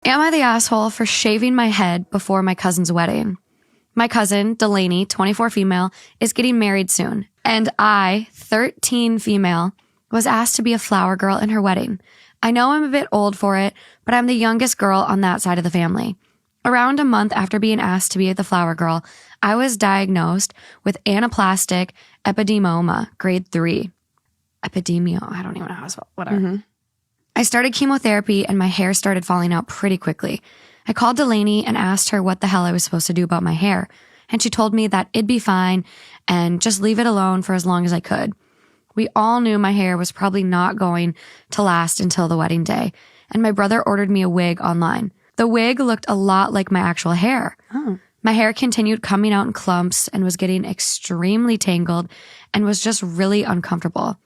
Am I the asshole for shaving my head before my cousin's wedding? My cousin, Delaney, 24 female, is getting married soon. And I, 13 female, was asked to be a flower girl in her wedding. I know I'm a bit old for it, but I'm the youngest girl on that side of the family. Around a month after being asked to be the flower girl, I was diagnosed with anaplastic epidemoma, grade 3. Epidemio, I don't even know how to spell, whatever. Mm-hmm. I started chemotherapy and my hair started falling out pretty quickly. I called Delaney and asked her what the hell I was supposed to do about my hair. And she told me that it'd be fine and just leave it alone for as long as I could. We all knew my hair was probably not going to last until the wedding day. And my brother ordered me a wig online. The wig looked a lot like my actual hair. Oh. My hair continued coming out in clumps and was getting extremely tangled and was just really uncomfortable.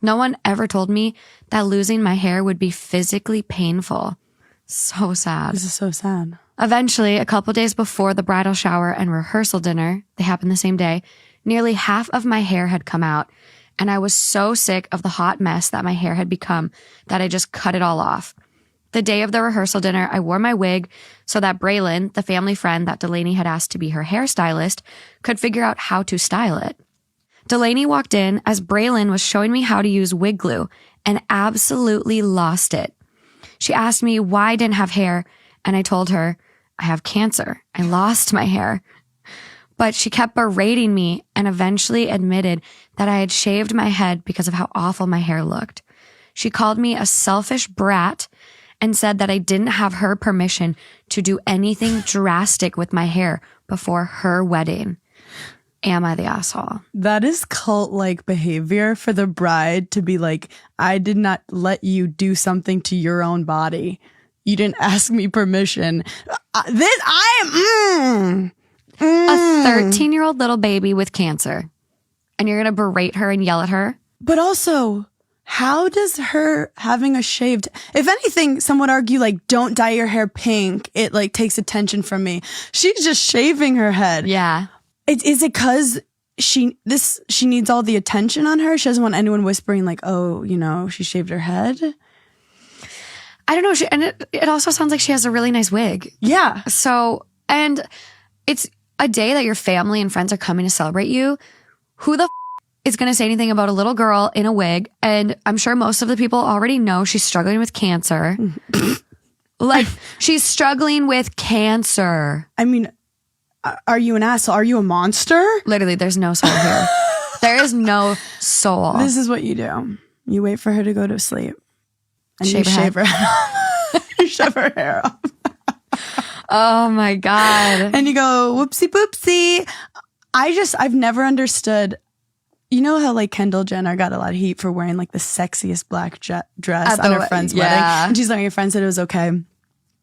No one ever told me that losing my hair would be physically painful. So sad. This is so sad. Eventually, a couple days before the bridal shower and rehearsal dinner, they happened the same day, nearly half of my hair had come out, and I was so sick of the hot mess that my hair had become that I just cut it all off. The day of the rehearsal dinner, I wore my wig so that Braylon, the family friend that Delaney had asked to be her hairstylist, could figure out how to style it. Delaney walked in as Braylon was showing me how to use wig glue and absolutely lost it. She asked me why I didn't have hair, and I told her, I have cancer. I lost my hair. But she kept berating me and eventually admitted that I had shaved my head because of how awful my hair looked. She called me a selfish brat and said that I didn't have her permission to do anything drastic with my hair before her wedding. Am I the asshole? That is cult-like behavior for the bride to be like, I did not let you do something to your own body. You didn't ask me permission. A 13-year-old little baby with cancer. And you're going to berate her and yell at her? But also, how does her having a shaved... If anything, some would argue, like, don't dye your hair pink. It, like, takes attention from me. She's just shaving her head. Yeah. Is it because she needs all the attention on her? She doesn't want anyone whispering like, oh, you know, she shaved her head? I don't know. And it also sounds like she has a really nice wig. Yeah. So, and it's a day that your family and friends are coming to celebrate you. Who the is going to say anything about a little girl in a wig? And I'm sure most of the people already know she's struggling with cancer. Like, she's struggling with cancer. I mean... Are you an asshole? Are you a monster? Literally, there's no soul here. There is no soul. This is what you do. You wait for her to go to sleep. And shave you shave her head off. You shave her hair off. Oh my God. And you go, whoopsie poopsie. I've never understood. You know how like Kendall Jenner got a lot of heat for wearing like the sexiest black dress on her friend's wedding? And she's like, your friend said it was okay.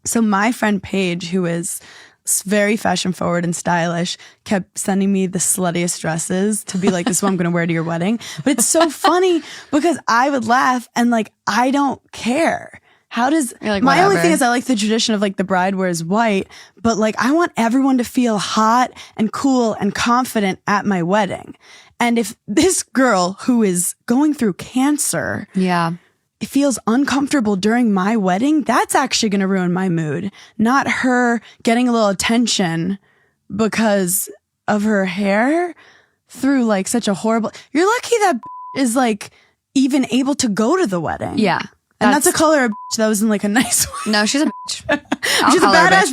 So my friend Paige, who is... very fashion forward and stylish, kept sending me the sluttiest dresses to be like, this is what I'm going to wear to your wedding. But it's so funny because I would laugh and like, I don't care. How does like, my only thing is I like the tradition of like the bride wears white, but like I want everyone to feel hot and cool and confident at my wedding. And if this girl who is going through cancer, it feels uncomfortable during my wedding, that's actually going to ruin my mood. Not her getting a little attention because of her hair through like such a horrible... You're lucky that is like even able to go to the wedding. Yeah. And that's a color of that was in like a nice way. No, she's a bitch. She's a badass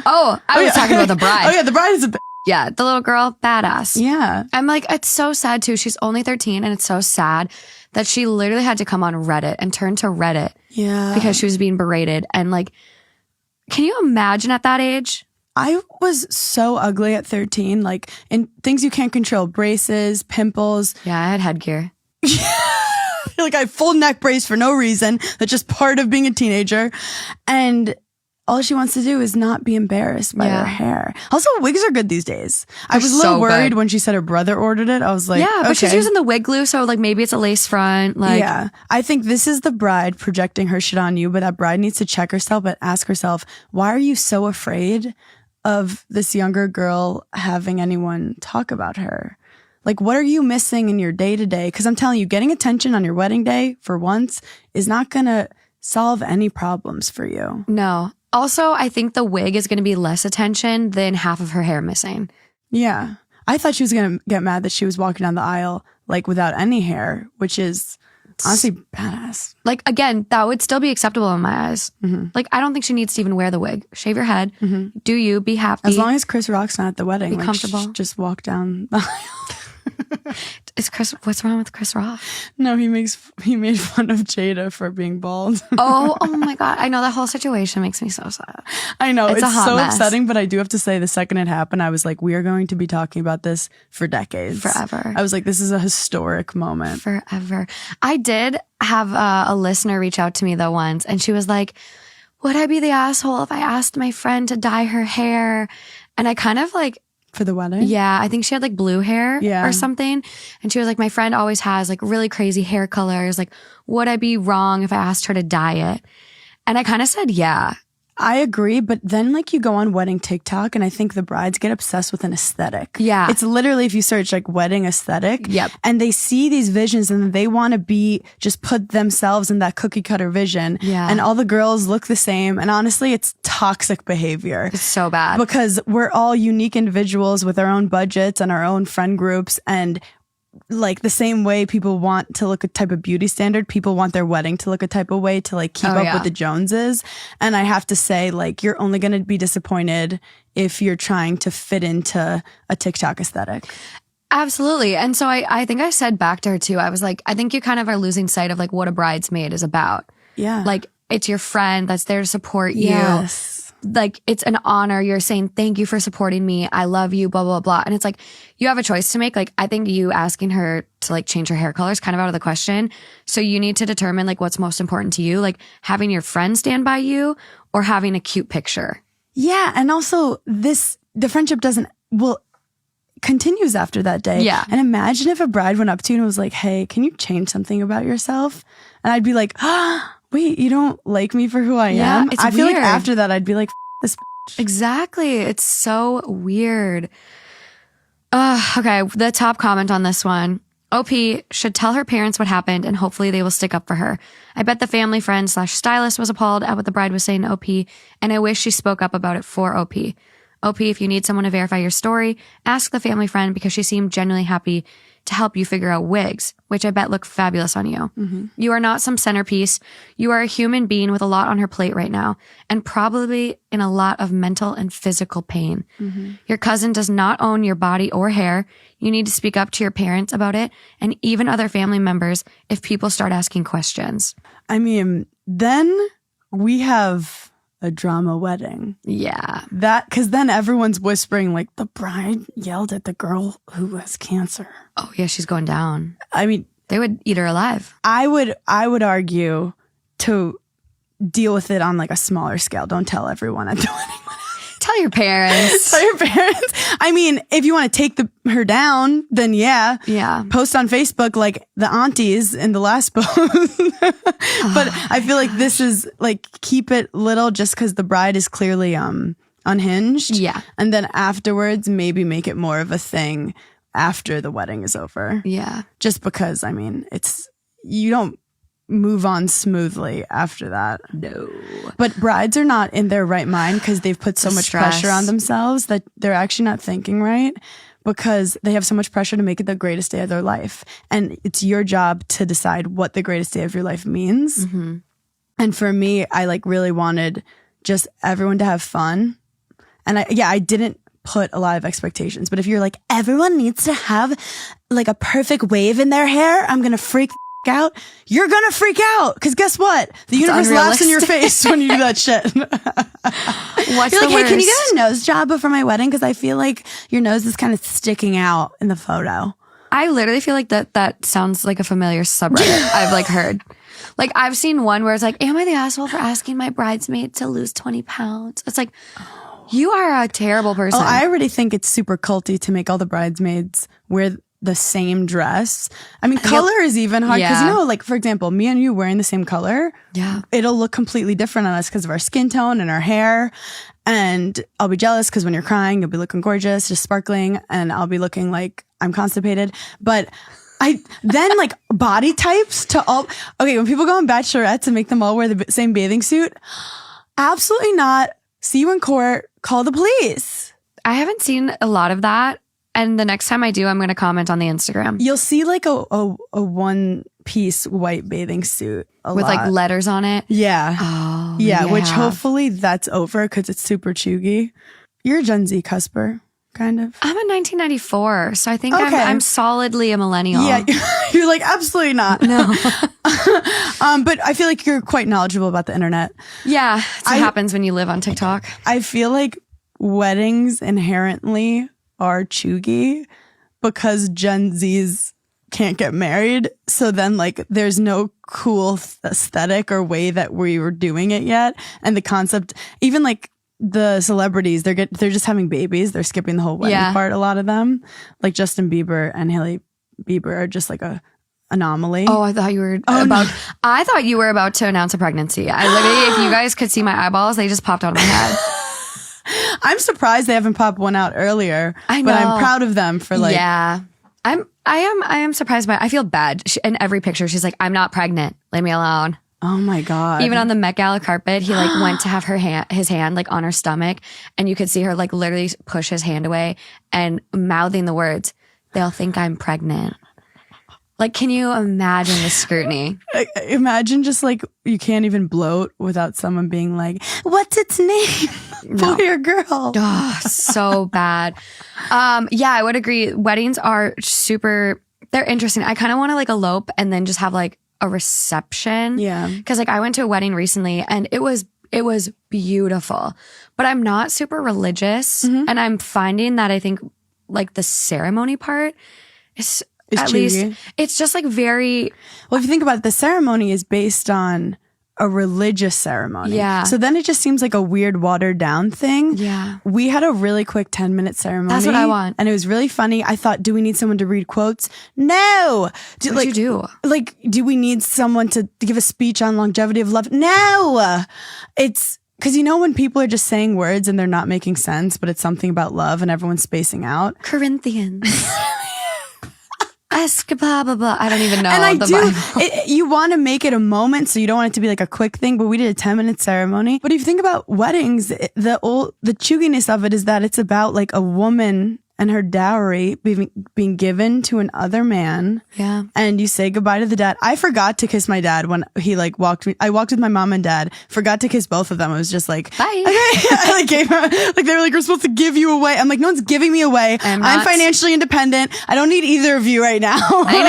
Oh, I was talking about the bride. Oh yeah, the bride is a bitch. Yeah, the little girl, badass. Yeah. I'm like, it's so sad too. She's only 13 and it's so sad that she literally had to come on Reddit and turn to Reddit. Yeah. Because she was being berated. And like, can you imagine at that age? I was so ugly at 13, like in things you can't control, braces, pimples. Yeah, I had headgear. Like I had full neck brace for no reason. That's just part of being a teenager. And all she wants to do is not be embarrassed by her hair. Also, wigs are good these days. I was a little worried when she said her brother ordered it. I was like, yeah, but she's using the wig glue, so like maybe it's a lace front. Like, yeah, I think this is the bride projecting her shit on you, but that bride needs to check herself and ask herself, why are you so afraid of this younger girl having anyone talk about her? Like, what are you missing in your day to day? Because I'm telling you, getting attention on your wedding day for once is not going to solve any problems for you. No. Also, I think the wig is going to be less attention than half of her hair missing. Yeah. I thought she was going to get mad that she was walking down the aisle like without any hair, which is honestly badass. Like, again, that would still be acceptable in my eyes. Mm-hmm. Like, I don't think she needs to even wear the wig. Shave your head. Mm-hmm. Do you. Be happy. As long as Chris Rock's not at the wedding. Be comfortable. Just walk down the aisle. What's wrong with Chris Rock? No, he made fun of Jada for being bald. Oh my God. I know that whole situation makes me so sad. I know. It's so mess. upsetting, but I do have to say the second it happened, I was like, we are going to be talking about this for decades. Forever. I was like, this is a historic moment. Forever. I did have a listener reach out to me though once, and she was like, would I be the asshole if I asked my friend to dye her hair? And I kind of like, for the wedding? Yeah, I think she had like blue hair or something. And she was like, my friend always has like really crazy hair colors. Like, would I be wrong if I asked her to dye it? And I kind of said, yeah. I agree, but then like you go on wedding TikTok and I think the brides get obsessed with an aesthetic. Yeah. It's literally if you search like wedding aesthetic. Yep. And they see these visions and they want to just put themselves in that cookie cutter vision. Yeah. And all the girls look the same. And honestly, it's toxic behavior. It's so bad. Because we're all unique individuals with our own budgets and our own friend groups, and like the same way people want to look a type of beauty standard, people want their wedding to look a type of way to like keep up with the Joneses. And I have to say, like, you're only going to be disappointed if you're trying to fit into a TikTok aesthetic. Absolutely. And so I think I said back to her too, I was like, I think you kind of are losing sight of like what a bridesmaid is about. Yeah. Like, it's your friend that's there to support you. Yes. Like, it's an honor. You're saying, thank you for supporting me. I love you, blah, blah, blah. And it's like, you have a choice to make. Like, I think you asking her to like change her hair color is kind of out of the question. So you need to determine like what's most important to you, like having your friend stand by you or having a cute picture. Yeah. And also the friendship continues after that day. Yeah. And imagine if a bride went up to you and was like, hey, can you change something about yourself? And I'd be like, wait, you don't like me for who I am? It's I feel weird. like after that, I'd be like, this. Exactly. It's so weird. Okay. The top comment on this one. OP should tell her parents what happened and hopefully they will stick up for her. I bet the family friend / stylist was appalled at what the bride was saying to OP, and I wish she spoke up about it for OP. OP, if you need someone to verify your story, ask the family friend because she seemed genuinely happy to help you figure out wigs, which I bet look fabulous on you. Mm-hmm. You are not some centerpiece. You are a human being with a lot on her plate right now and probably in a lot of mental and physical pain. Mm-hmm. Your cousin does not own your body or hair. You need to speak up to your parents about it and even other family members if people start asking questions. I mean, then we have a drama wedding. Yeah. Because then everyone's whispering like the bride yelled at the girl who has cancer. Oh yeah, she's going down. I mean, they would eat her alive. I would argue to deal with it on like a smaller scale. Don't tell everyone at the wedding. Tell your parents. Tell your parents. I mean, if you want to take her down, then yeah. Yeah. Post on Facebook like the aunties in the last post. But I feel like this is like, keep it little just because the bride is clearly unhinged. Yeah. And then afterwards, maybe make it more of a thing after the wedding is over. Yeah. Just because, I mean, you don't move on smoothly after that. No. But brides are not in their right mind because they've put so much stress. pressure on themselves that they're actually not thinking right because they have so much pressure to make it the greatest day of their life. And it's your job to decide what the greatest day of your life means. Mm-hmm. And for me, I like really wanted just everyone to have fun. And I didn't put a lot of expectations. But if you're like, everyone needs to have like a perfect wave in their hair, I'm going to freak out, you're gonna freak out because guess what, the universe laughs in your face when you do that shit. What's you're like, hey, can you get a nose job before my wedding because I feel like your nose is kind of sticking out in the photo. I literally feel like that sounds like a familiar subreddit I've like heard. Like I've seen one where it's like, am I the asshole for asking my bridesmaid to lose 20 pounds? It's like, you are a terrible person. Oh, I already think it's super culty to make all the bridesmaids wear the same dress. I mean, color is even hard because, you know, like, for example, me and you wearing the same color, it'll look completely different on us because of our skin tone and our hair. And I'll be jealous because when you're crying, you'll be looking gorgeous, just sparkling, and I'll be looking like I'm constipated. But Then like body types to all. Okay, when people go on bachelorettes and make them all wear the same bathing suit, absolutely not. See you in court. Call the police. I haven't seen a lot of that. And the next time I do, I'm going to comment on the Instagram. You'll see like a one piece white bathing suit with like letters on it. Yeah. Oh, yeah. Which hopefully that's over because it's super chuggy. You're a Gen Z cusper, kind of. I'm a 1994, so I think I'm solidly a millennial. Yeah, you're like, absolutely not. No. But I feel like you're quite knowledgeable about the internet. Yeah, that's what happens when you live on TikTok. I feel like weddings inherently are chuggy because Gen Zs can't get married. So then like there's no cool aesthetic or way that we were doing it yet. And the concept, even like the celebrities, they're just having babies. They're skipping the whole wedding part. A lot of them, like Justin Bieber and Hailey Bieber, are just like a anomaly. Oh, I thought you were I thought you were about to announce a pregnancy. I literally, if you guys could see my eyeballs, they just popped out of my head. I'm surprised they haven't popped one out earlier. I know. But I'm proud of them for like. Yeah. I am surprised by it. I feel bad. In every picture, she's like, I'm not pregnant. Leave me alone. Oh my God. Even on the Met Gala carpet, he like went to have his hand like on her stomach, and you could see her like literally push his hand away and mouthing the words, "They'll think I'm pregnant." Like, can you imagine the scrutiny? Imagine just like you can't even bloat without someone being like, "What's its name?" Boy or girl? Oh, so bad. Yeah, I would agree. Weddings are they're interesting. I kind of want to like elope and then just have like a reception. Yeah. Because like I went to a wedding recently and it was beautiful, but I'm not super religious. Mm-hmm. And I'm finding that I think like the ceremony part is at least it's just like very. Well, if you think about it, the ceremony is based on a religious ceremony. Yeah. So then it just seems like a weird watered down thing. Yeah. We had a really quick 10-minute ceremony. That's what I want. And it was really funny. I thought, do we need someone to read quotes? No. What'd you do? Like, do we need someone to give a speech on longevity of love? No. It's because, you know, when people are just saying words and they're not making sense, but it's something about love and everyone's spacing out. Corinthians. Blah, blah, blah. I don't even know. And I the do. Bible. You want to make it a moment, so you don't want it to be like a quick thing. But we did a 10-minute ceremony. But if you think about weddings, the chugginess of it is that it's about like a woman and her dowry being given to an other man. Yeah. And you say goodbye to the dad. I forgot to kiss my dad when he like walked me. I walked with my mom and dad. Forgot to kiss both of them. It was just like, bye. Okay. I like gave her, like they were like, we're supposed to give you away. I'm like, no one's giving me away. I'm financially independent. I don't need either of you right now. I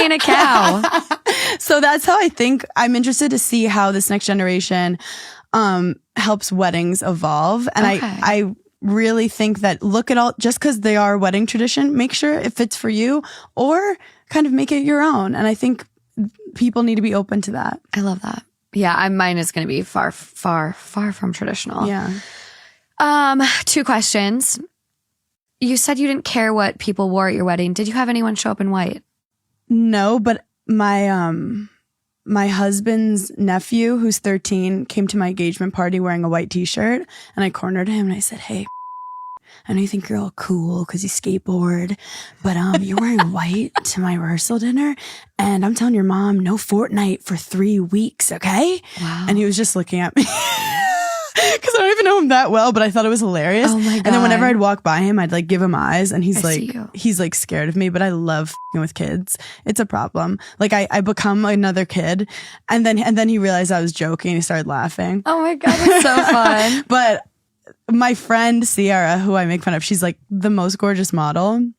ain't a cow. So that's how I think. I'm interested to see how this next generation helps weddings evolve. And I really think that look at all, just because they are a wedding tradition, make sure it fits for you or kind of make it your own. And I think people need to be open to that. I love that. Yeah, mine is going to be far, far, far from traditional. Yeah. 2 questions. You said you didn't care what people wore at your wedding. Did you have anyone show up in white? No, but my husband's nephew, who's 13, came to my engagement party wearing a white t-shirt, and I cornered him and I said, "Hey, I know you think you're all cool because you skateboard, but you're wearing white to my rehearsal dinner, and I'm telling your mom no Fortnite for 3 weeks, okay?" Wow. And he was just looking at me. Because I don't even know him that well, but I thought it was hilarious. Oh my God. And then whenever I'd walk by him, I'd like give him eyes, and he's I like scared of me, but I love f***ing with kids. It's a problem. Like I become another kid, and then he realized I was joking. He started laughing. Oh my God, it's so fun. But my friend Sierra, who I make fun of, she's like the most gorgeous model,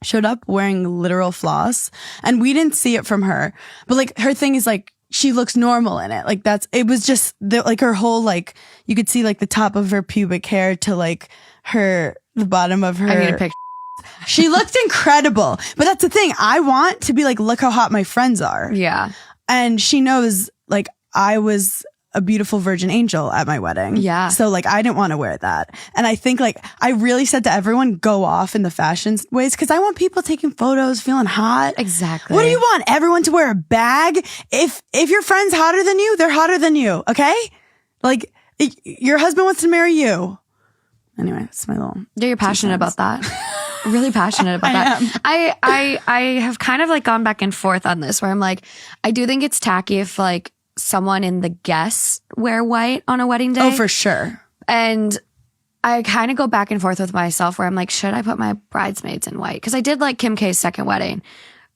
showed up wearing literal floss, and we didn't see it from her. But like her thing is like, she looks normal in it. Like it was just like her whole, like you could see like the top of her pubic hair to like the bottom of her. I need a picture. She looked incredible. But that's the thing. I want to be like, look how hot my friends are. Yeah. And she knows like I was a beautiful virgin angel at my wedding. Yeah. So like I didn't want to wear that. And I think like I really said to everyone, go off in the fashion ways, because I want people taking photos, feeling hot. Exactly. What do you want? Everyone to wear a bag? If your friend's hotter than you, they're hotter than you. Okay? Like your husband wants to marry you. Anyway, that's my little. Yeah, you're passionate about that. really passionate about that. I have kind of like gone back and forth on this where I'm like, I do think it's tacky if like someone in the guests wear white on a wedding day. Oh, for sure. And I kind of go back and forth with myself where I'm like, should I put my bridesmaids in white? Because I did like Kim K's second wedding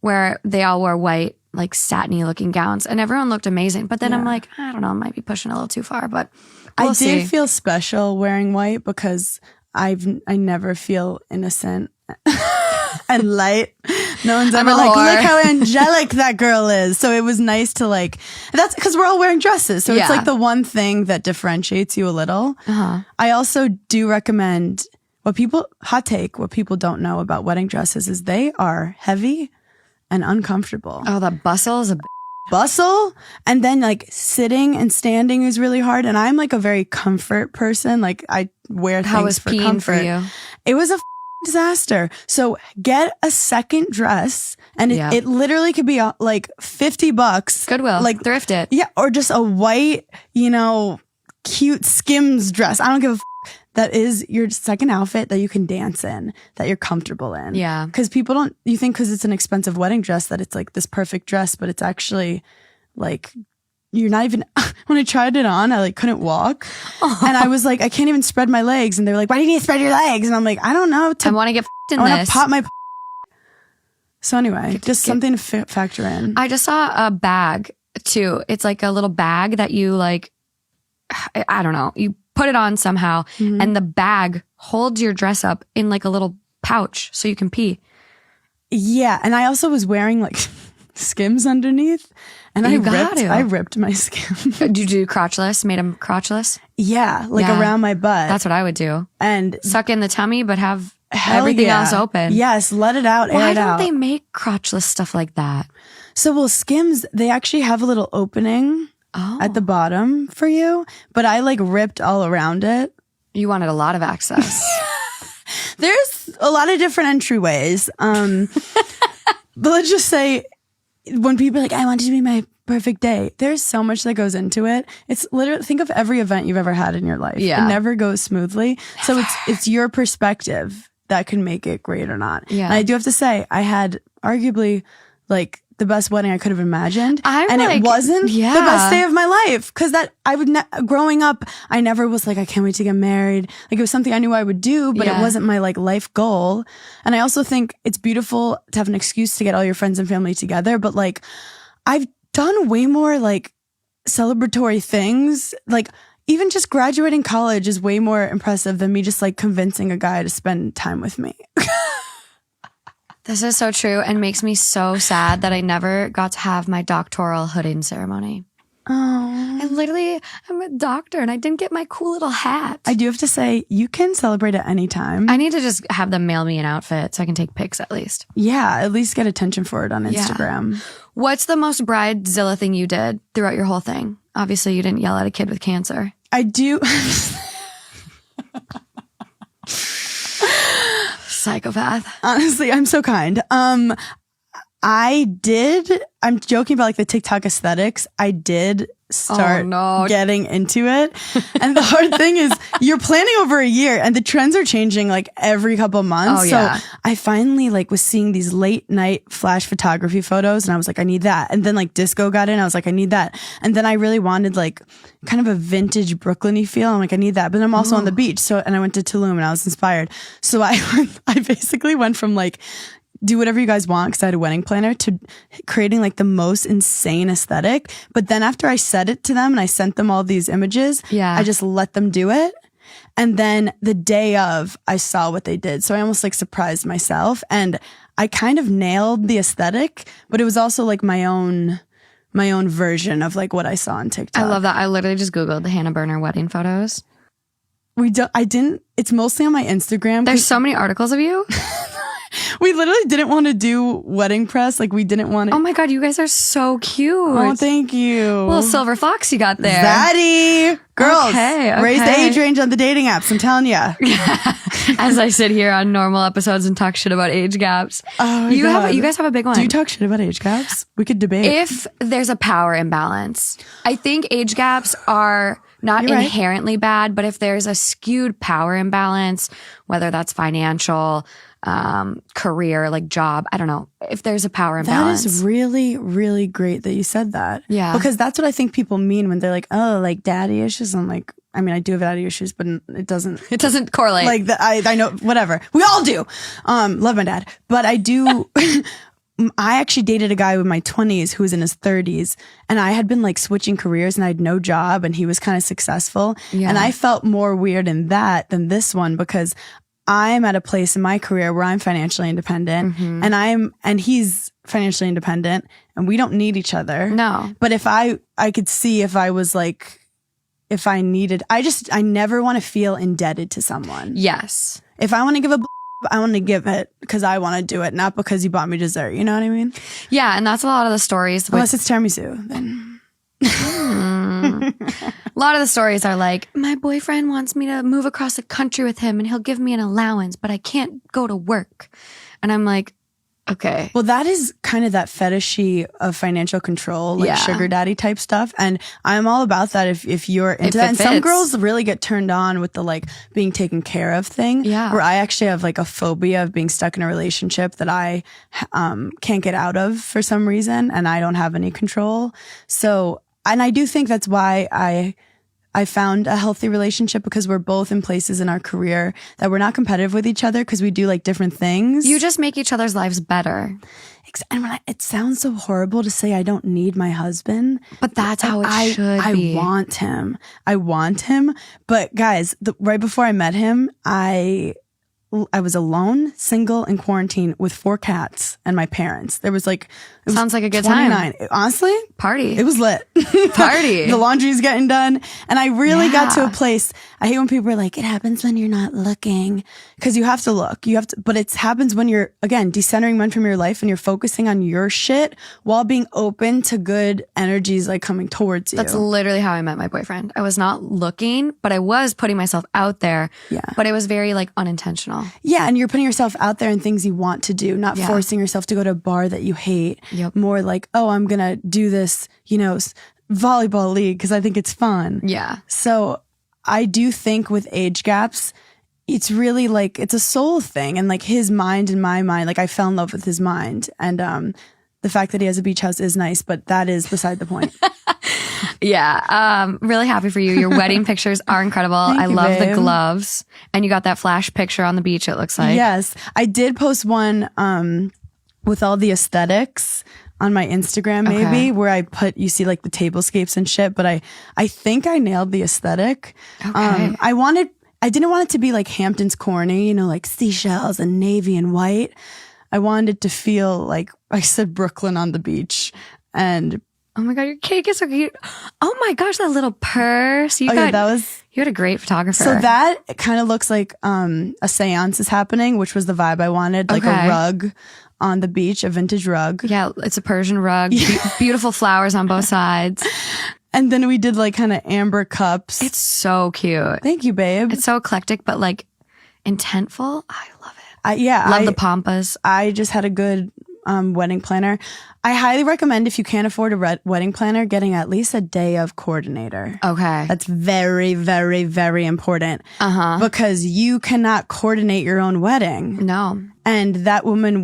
where they all wore white, like satiny looking gowns and everyone looked amazing. But then I'm like, I don't know, I might be pushing a little too far, but we'll see. Did feel special wearing white because I never feel innocent and light. No one's ever like, look how angelic that girl is. So it was nice to like, that's because we're all wearing dresses. So it's like the one thing that differentiates you a little. I also do recommend what people don't know about wedding dresses is they are heavy and uncomfortable. Oh, the bustle is a bustle. And then like sitting and standing is really hard. And I'm like a very comfort person. Like I wear things How was for peeing comfort. for you? It was a disaster. So get a second dress and it literally could be like $50. Goodwill. Like thrift it. Yeah. Or just a white, cute Skims dress. I don't give a that is your second outfit that you can dance in, that you're comfortable in. Yeah. Because you think because it's an expensive wedding dress that it's like this perfect dress, but it's actually like, you're not even, when I tried it on, I like couldn't walk. And I was like, I can't even spread my legs. And they were like, why do you need to spread your legs? And I'm like, I don't know. I want to get in I want this. to pop my. So anyway, just something to factor in. I just saw a bag too. It's like a little bag that you like, I don't know, you put it on somehow and the bag holds your dress up in like a little pouch so you can pee. Yeah. And I also was wearing like Skims underneath and I ripped my Skims. Did you do crotchless? Made them crotchless? Yeah. Like around my butt. That's what I would do. And suck in the tummy, but have everything else open. Yes. Let it out. Why don't they make crotchless stuff like that? So Skims, they actually have a little opening at the bottom for you, but I like ripped all around it. You wanted a lot of access. There's a lot of different entryways. But let's just say when people are like, I want it to be my perfect day, there's so much that goes into it. It's literally, think of every event you've ever had in your life. Yeah. It never goes smoothly. So it's your perspective that can make it great or not. Yeah. And I do have to say, I had arguably like the best wedding I could have imagined. It wasn't the best day of my life. Cause growing up, I never was like, I can't wait to get married. Like it was something I knew I would do, but it wasn't my like life goal. And I also think it's beautiful to have an excuse to get all your friends and family together. But like I've done way more like celebratory things. Like even just graduating college is way more impressive than me just like convincing a guy to spend time with me. This is so true and makes me so sad that I never got to have my doctoral hooding ceremony. Oh. I'm a doctor and I didn't get my cool little hat. I do have to say, you can celebrate at any time. I need to just have them mail me an outfit so I can take pics at least. Yeah, at least get attention for it on Instagram. Yeah. What's the most bridezilla thing you did throughout your whole thing? Obviously, you didn't yell at a kid with cancer. I do. Psychopath. Honestly, I'm so kind. I'm joking about like the TikTok aesthetics. I did start getting into it. And the hard thing is you're planning over a year and the trends are changing like every couple of months. So I finally like was seeing these late night flash photography photos and I was like, I need that. And then like disco got in. I was like, I need that. And then I really wanted like kind of a vintage Brooklyn-y feel. I'm like, I need that. But then I'm also on the beach. And I went to Tulum and I was inspired. So I basically went from like, do whatever you guys want because I had a wedding planner to creating like the most insane aesthetic. But then after I said it to them and I sent them all these images, I just let them do it. And then the day of, I saw what they did. So I almost like surprised myself and I kind of nailed the aesthetic, but it was also like my own version of like what I saw on TikTok. I love that. I literally just Googled the Hannah Berner wedding photos. It's mostly on my Instagram. There's so many articles of you. We literally didn't want to do wedding press. Like we didn't want to. Oh my God, you guys are so cute. Oh, thank you. Little silver fox you got there. Zaddy. Girls, okay. Raise the age range on the dating apps. I'm telling you. As I sit here on normal episodes and talk shit about age gaps. Oh, you guys have a big one. Do you talk shit about age gaps? We could debate. If there's a power imbalance, I think age gaps are not inherently bad, but if there's a skewed power imbalance, whether that's financial, career, like job, I don't know, if there's a power imbalance. That is really, really great that you said that. Yeah. Because that's what I think people mean when they're like, oh, like daddy issues. I'm like, I mean, I do have daddy issues, but it doesn't correlate. Like I know, whatever. We all do. Love my dad, but I do. I actually dated a guy in my 20s who was in his 30s, and I had been like switching careers and I had no job and he was kind of successful. Yeah. And I felt more weird in that than this one because I'm at a place in my career where I'm financially independent and he's financially independent and we don't need each other. No. But if I could see if I was like, if I needed, I never want to feel indebted to someone. Yes. If I want to give I want to give it because I want to do it, not because you bought me dessert. You know what I mean? Yeah. And that's a lot of the stories. Unless it's tiramisu, then. A lot of the stories are like, my boyfriend wants me to move across the country with him and he'll give me an allowance, but I can't go to work. And I'm like, okay. Well, that is kind of that fetishy of financial control, like sugar daddy type stuff. And I'm all about that if you're into that. And some girls really get turned on with the like being taken care of thing. Yeah. Where I actually have like a phobia of being stuck in a relationship that I can't get out of for some reason and I don't have any control. So, and I do think that's why I found a healthy relationship because we're both in places in our career that we're not competitive with each other because we do like different things. You just make each other's lives better. And it sounds so horrible to say I don't need my husband. But that's how it should be. I want him. But guys, right before I met him, I was alone, single, in quarantine with 4 cats and my parents. There was like... Sounds like a good 29. Time. Honestly? Party. It was lit. Party. The laundry's getting done. And I really got to a place... I hate when people are like, it happens when you're not looking. Because you have to look. But it happens when you're, again, decentering men from your life and you're focusing on your shit while being open to good energies like coming towards you. That's literally how I met my boyfriend. I was not looking, but I was putting myself out there. Yeah. But it was very like unintentional. Yeah, and you're putting yourself out there in things you want to do, not forcing yourself to go to a bar that you hate. Yep. More like, oh, I'm going to do this, volleyball league because I think it's fun. Yeah. So I do think with age gaps, it's really like, it's a soul thing. And like his mind and my mind, like I fell in love with his mind. And the fact that he has a beach house is nice, but that is beside the point. Yeah. Really happy for you. Your wedding pictures are incredible. I love the gloves. And you got that flash picture on the beach, it looks like. Yes. I did post one with all the aesthetics on my Instagram maybe, where I put, you see like the tablescapes and shit, but I think I nailed the aesthetic. Okay. I didn't want it to be like Hamptons corny, like seashells and navy and white. I wanted it to feel like I said Brooklyn on the beach. And oh my God, your cake is so cute. Oh my gosh, that little purse. You had a great photographer. So that kind of looks like a seance is happening, which was the vibe I wanted. Like a rug on the beach, a vintage rug. Yeah, it's a Persian rug. Beautiful flowers on both sides. And then we did like kind of amber cups. It's so cute. Thank you, babe. It's so eclectic, but like intentful. I love it. Love the pampas. I just had a good wedding planner. I highly recommend if you can't afford a wedding planner, getting at least a day of coordinator. Okay. That's very, very, very important. Because you cannot coordinate your own wedding. No. And that woman